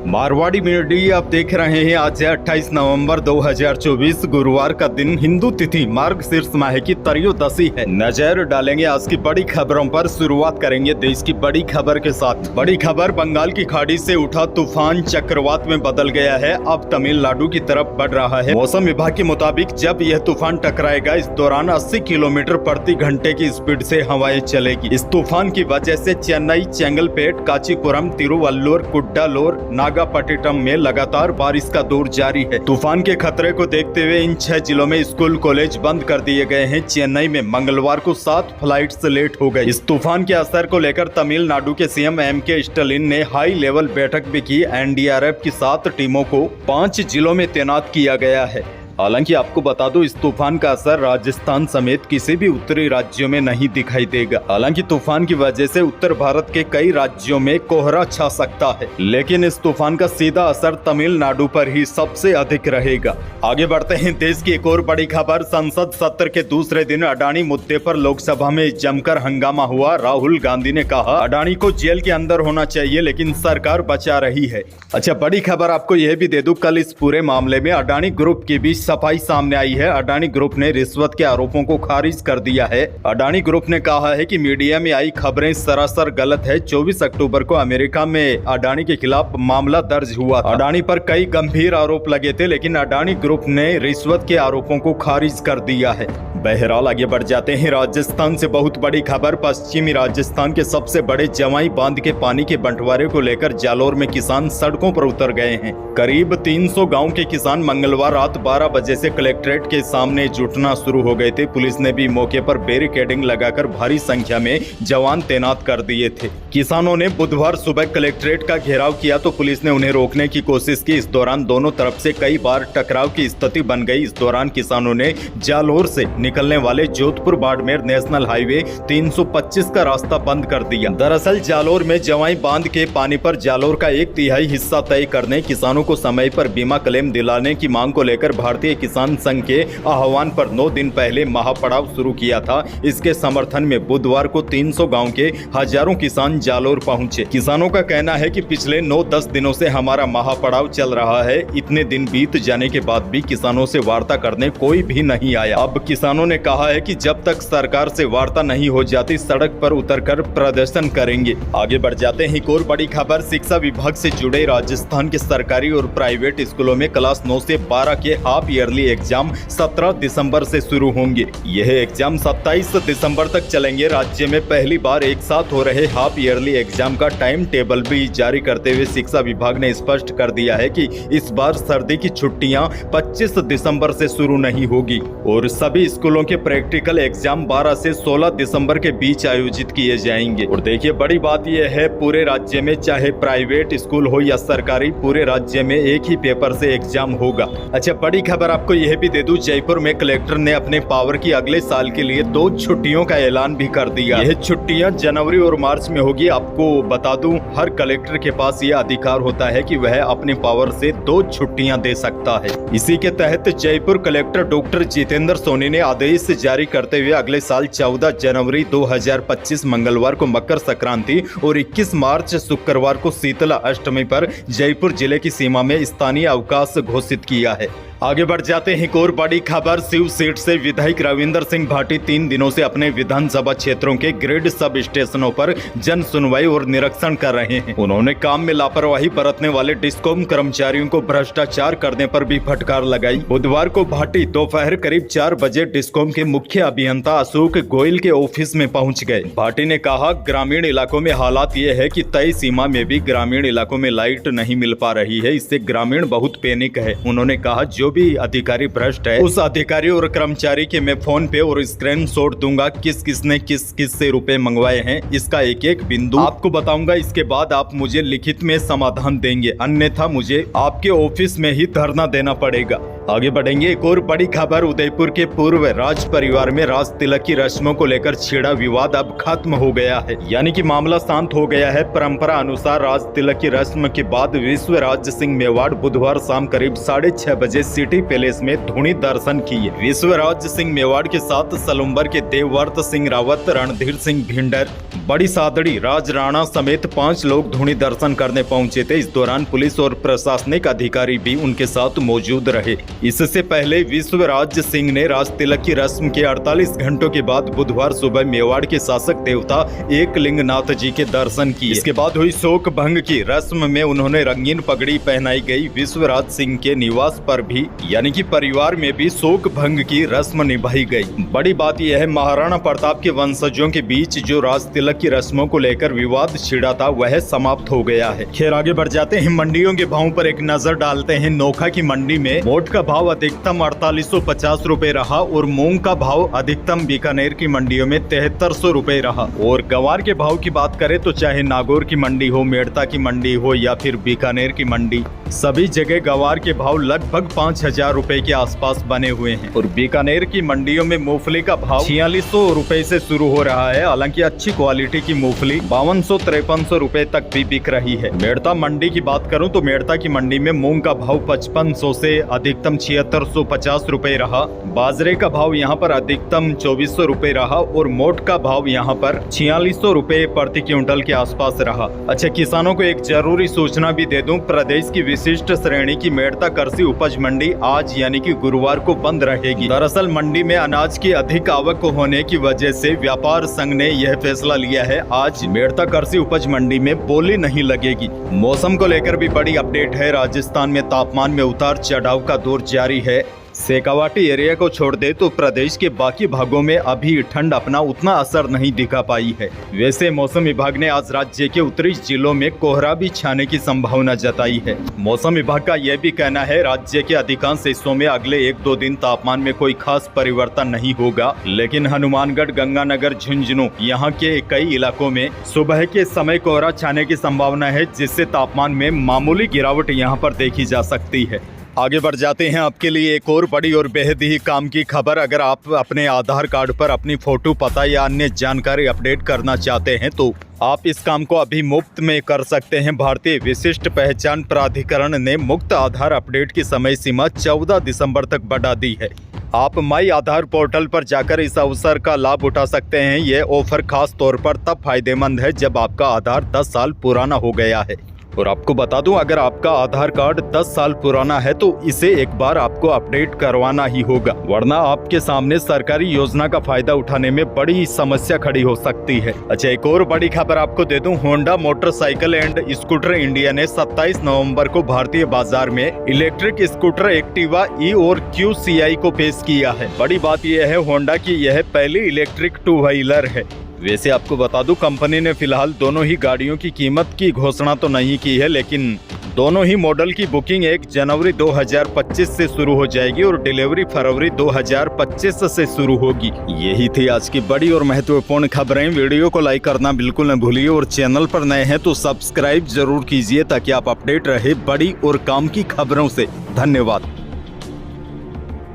Marwari media आप देख रहे हैं। आज है 28 नवंबर 2024 गुरुवार का दिन। हिंदू तिथि मार्गशीर्ष माह की त्रयोदशी है। नजर डालेंगे आज की बड़ी खबरों पर। शुरुआत करेंगे देश की बड़ी खबर के साथ। बड़ी खबर, बंगाल की खाड़ी से उठा तूफान चक्रवात में बदल गया है। अब तमिलनाडु की तरफ बढ़ रहा है। मौसम विभाग के मुताबिक जब यह तूफान टकराएगा, इस दौरान 80 किलोमीटर प्रति घंटे की स्पीड से हवाएं चलेगी। इस तूफान की वजह से चेन्नई, चेंगलपेट, कांचीपुरम, तिरुवल्लुर, कुड्डालोर, नागापट्टिनम में लगातार बारिश का दौर जारी है। तूफान के खतरे को देखते हुए इन 6 जिलों में स्कूल कॉलेज बंद कर दिए गए हैं। चेन्नई में मंगलवार को 7 फ्लाइट्स लेट हो गई। इस तूफान के असर को लेकर तमिलनाडु के सीएम एम.के. स्टालिन ने हाई लेवल बैठक भी की। एनडीआरएफ की 7 टीमों को 5 जिलों में तैनात किया गया है। हालांकि आपको बता दो, इस तूफान का असर राजस्थान समेत किसी भी उत्तरी राज्यों में नहीं दिखाई देगा। हालांकि तूफान की वजह से उत्तर भारत के कई राज्यों में कोहरा छा सकता है, लेकिन इस तूफान का सीधा असर तमिलनाडु पर ही सबसे अधिक रहेगा। आगे बढ़ते हैं। देश की एक और बड़ी खबर, संसद सत्र के दूसरे दिन अडानी मुद्दे पर लोकसभा में जमकर हंगामा हुआ। राहुल गांधी ने कहा, अडानी को जेल के अंदर होना चाहिए, लेकिन सरकार बचा रही है। अच्छा, बड़ी खबर आपको यह भी दे दूं, कल इस पूरे मामले में अडानी ग्रुप की भी सफाई सामने आई है। अडानी ग्रुप ने रिश्वत के आरोपों को खारिज कर दिया है। अडानी ग्रुप ने कहा है कि मीडिया में आई खबरें सरासर गलत है। 24 अक्टूबर को अमेरिका में अडानी के खिलाफ मामला दर्ज हुआ था। अडानी पर कई गंभीर आरोप लगे थे, लेकिन अडानी ग्रुप ने रिश्वत के आरोपों को खारिज कर दिया है। बहरहाल आगे बढ़ जाते हैं। राजस्थान से बहुत बड़ी खबर, पश्चिमी राजस्थान के सबसे बड़े जवाई बांध के पानी के बंटवारे को लेकर जालोर में किसान सड़कों पर उतर गए हैं। करीब 300 गांव के किसान मंगलवार रात 12 बजे से कलेक्ट्रेट के सामने जुटना शुरू हो गए थे। पुलिस ने भी मौके पर बैरिकेडिंग लगाकर भारी संख्या में जवान तैनात कर दिए थे। किसानों ने बुधवार सुबह कलेक्ट्रेट का घेराव किया तो पुलिस ने उन्हें रोकने की कोशिश की। इस दौरान दोनों तरफ से कई बार टकराव की स्थिति बन गई। इस दौरान किसानों ने जालोर से निकलने वाले जोधपुर बाड़मेर नेशनल हाईवे 325 का रास्ता बंद कर दिया। दरअसल जालोर में जवाई बांध के पानी पर जालोर का 1/3 हिस्सा तय करने, किसानों को समय पर बीमा क्लेम दिलाने की मांग को लेकर भारतीय किसान संघ के आह्वान पर 9 दिन पहले महापड़ाव शुरू किया था। इसके समर्थन में बुधवार को 300 गांव के हजारों किसान जालोर पहुंचे। किसानों का कहना है कि पिछले 9-10 दिनों से हमारा महापड़ाव चल रहा है। इतने दिन बीत जाने के बाद भी किसानों से वार्ता करने कोई भी नहीं आया। अब किसानों ने कहा है कि जब तक सरकार से वार्ता नहीं हो जाती, सड़क पर उतरकर प्रदर्शन करेंगे। आगे बढ़ जाते हैं। एक और बड़ी खबर, शिक्षा विभाग से जुड़े राजस्थान के सरकारी और प्राइवेट स्कूलों में क्लास 9 से 12 के हाफ ईयरली एग्जाम 17 दिसंबर से शुरू होंगे। यह एग्जाम 27 दिसंबर तक चलेंगे। राज्य में पहली बार एक साथ हो रहे हाफ ईयरली एग्जाम का टाइम टेबल भी जारी करते हुए शिक्षा विभाग ने स्पष्ट कर दिया है कि इस बार सर्दी की छुट्टियां 25 दिसंबर से शुरू नहीं होगी और सभी स्कूलों के प्रैक्टिकल एग्जाम 12 से 16 दिसंबर के बीच आयोजित किए जाएंगे। और देखिए, बड़ी बात यह है, पूरे राज्य में चाहे प्राइवेट स्कूल हो या सरकारी, पूरे राज्य में एक ही पेपर से एग्जाम होगा। अच्छा, बड़ी खबर आपको यह भी दे दूं, जयपुर में कलेक्टर ने अपने पावर की अगले साल के लिए 2 छुट्टियों का ऐलान भी कर दिया। यह छुट्टियां जनवरी और मार्च में होगी। आपको बता दूं, हर कलेक्टर के पास यह अधिकार होता है कि वह अपने पावर से 2 छुट्टियां दे सकता है। इसी के तहत जयपुर कलेक्टर डॉक्टर जितेंद्र सोनी ने आदेश जारी करते हुए अगले साल 14 जनवरी 2025 मंगलवार को मकर संक्रांति और 21 मार्च शुक्रवार को शीतला अष्टमी पर जयपुर जिले की सीमा में स्थानीय अवकाश घोषित किया है। आगे बढ़ जाते हैं। एक और बड़ी खबर, शिव सीट से विधायक रविंद्र सिंह भाटी 3 दिनों से अपने विधानसभा क्षेत्रों के ग्रिड सब स्टेशनों पर जन सुनवाई और निरीक्षण कर रहे हैं। उन्होंने काम में लापरवाही बरतने वाले डिस्कॉम कर्मचारियों को भ्रष्टाचार करने पर भी फटकार लगाई। बुधवार को भाटी दोपहर करीब 4 बजे डिस्कॉम के मुख्य अभियंता अशोक गोयल के ऑफिस में पहुंच गए। भाटी ने कहा, ग्रामीण इलाकों में हालात ये है कि तय सीमा में भी ग्रामीण इलाकों में लाइट नहीं मिल पा रही है। इससे ग्रामीण बहुत पैनिक है। उन्होंने कहा, जो भी अधिकारी भ्रष्ट है, उस अधिकारी और कर्मचारी के मैं फोन पे और स्क्रीनशॉट दूंगा, किस किसने किस से रुपए मंगवाए हैं, इसका एक एक बिंदु आपको बताऊंगा। इसके बाद आप मुझे लिखित में समाधान देंगे, अन्यथा मुझे आपके ऑफिस में ही धरना देना पड़ेगा। आगे बढ़ेंगे। एक और बड़ी खबर, उदयपुर के पूर्व राज परिवार में राज तिलक की रस्मों को लेकर छिड़ा विवाद अब खत्म हो गया है, यानी कि मामला शांत हो गया है। परंपरा अनुसार राज तिलक की रस्म के बाद विश्व राज सिंह मेवाड़ बुधवार शाम करीब 6:30 बजे सिटी पैलेस में धूनी दर्शन किए। विश्व राज सिंह मेवाड़ के साथ सलुम्बर के देवव्रत सिंह रावत, रणधीर सिंह भिंडर, बड़ी सादड़ी, राज राणा समेत 5 लोग धूनी दर्शन करने पहुंचे थे। इस दौरान पुलिस और प्रशासनिक अधिकारी भी उनके साथ मौजूद रहे। इससे पहले विश्व राज सिंह ने राज तिलक की रस्म के 48 घंटों के बाद बुधवार सुबह मेवाड़ के शासक देवता एकलिंगनाथ जी के दर्शन किए। इसके बाद हुई शोक भंग की रस्म में उन्होंने रंगीन पगड़ी पहनाई गई। विश्व राज सिंह के निवास पर भी यानी कि परिवार में भी शोक भंग की रस्म निभाई गई। बड़ी बात यह है, महाराणा प्रताप के वंशजों के बीच जो राज तिलक की रस्मों को लेकर विवाद छिड़ा था वह समाप्त हो गया है। खैर आगे बढ़ जाते हैं। मंडियों के भावों पर एक नजर डालते हैं। नोखा की मंडी में मोट का भाव अधिकतम 4850 रुपए रहा और मूंग का भाव अधिकतम बीकानेर की मंडियों में 7300 रुपए रहा। और गंवार के भाव की बात करें तो चाहे नागौर की मंडी हो, मेड़ता की मंडी हो या फिर बीकानेर की मंडी, सभी जगह गंवार के भाव लगभग 5000 रुपए के आसपास बने हुए हैं। और बीकानेर की मंडियों में मूंगफली का भाव 4600 रुपए से शुरू हो रहा है। हालांकि अच्छी क्वालिटी की मूंगफली 5200-5300 रुपए तक भी बिक रही है। मेड़ता मंडी की बात करूं तो मेड़ता की मंडी में मूंग का भाव 5500 से अधिकतम 7650 रुपए रहा। बाजरे का भाव यहाँ पर अधिकतम 2400 रुपए रहा और मोट का भाव यहाँ पर 4600 रुपए प्रति क्विंटल के आसपास रहा। अच्छा, किसानों को एक जरूरी सूचना भी दे दूं, प्रदेश की विशिष्ट श्रेणी की मेड़ता कृषि उपज मंडी आज यानी कि गुरुवार को बंद रहेगी। दरअसल मंडी में अनाज की अधिक आवक होने की वजह से व्यापार संघ ने यह फैसला लिया है, आज मेड़ता कृषि उपज मंडी में बोली नहीं लगेगी। मौसम को लेकर भी बड़ी अपडेट है। राजस्थान में तापमान में उतार चढ़ाव का दौर जारी है। शेखावाटी एरिया को छोड़ दे तो प्रदेश के बाकी भागों में अभी ठंड अपना उतना असर नहीं दिखा पाई है। वैसे मौसम विभाग ने आज राज्य के उत्तरी जिलों में कोहरा भी छाने की संभावना जताई है। मौसम विभाग का यह भी कहना है, राज्य के अधिकांश हिस्सों में अगले 1-2 दिन तापमान में कोई खास परिवर्तन नहीं होगा, लेकिन हनुमानगढ़, गंगानगर, झुंझुनू यहाँ के कई इलाकों में सुबह के समय कोहरा छाने की संभावना है, जिससे तापमान में मामूली गिरावट यहाँ पर देखी जा सकती है। आगे बढ़ जाते हैं। आपके लिए एक और बड़ी और बेहद ही काम की खबर, अगर आप अपने आधार कार्ड पर अपनी फोटो, पता या अन्य जानकारी अपडेट करना चाहते हैं तो आप इस काम को अभी मुफ्त में कर सकते हैं। भारतीय विशिष्ट पहचान प्राधिकरण ने मुफ्त आधार अपडेट की समय सीमा 14 दिसंबर तक बढ़ा दी है। आप माई आधार पोर्टल पर जाकर इस अवसर का लाभ उठा सकते हैं। यह ऑफर खास तौर पर तब फायदेमंद है जब आपका आधार 10 साल पुराना हो गया है। और आपको बता दूं, अगर आपका आधार कार्ड 10 साल पुराना है तो इसे एक बार आपको अपडेट करवाना ही होगा, वरना आपके सामने सरकारी योजना का फायदा उठाने में बड़ी समस्या खड़ी हो सकती है। अच्छा, एक और बड़ी खबर आपको दे दूं, Honda motorcycle and scooter India ने 27 नवंबर को भारतीय बाजार में इलेक्ट्रिक स्कूटर एक्टिवा ई और QCI को पेश किया है। बड़ी बात यह है, होंडा की यह पहली इलेक्ट्रिक 2 व्हीलर है। वैसे आपको बता दूं, कंपनी ने फिलहाल दोनों ही गाड़ियों की कीमत की घोषणा तो नहीं की है, लेकिन दोनों ही मॉडल की बुकिंग 1 जनवरी 2025 से शुरू हो जाएगी और डिलीवरी फरवरी 2025 से शुरू होगी। यही थी आज की बड़ी और महत्वपूर्ण खबरें। वीडियो को लाइक करना बिल्कुल न भूलिए और चैनल पर नए हैं तो सब्सक्राइब जरूर कीजिए ताकि आप अपडेट रहे बड़ी और काम की खबरों से। धन्यवाद।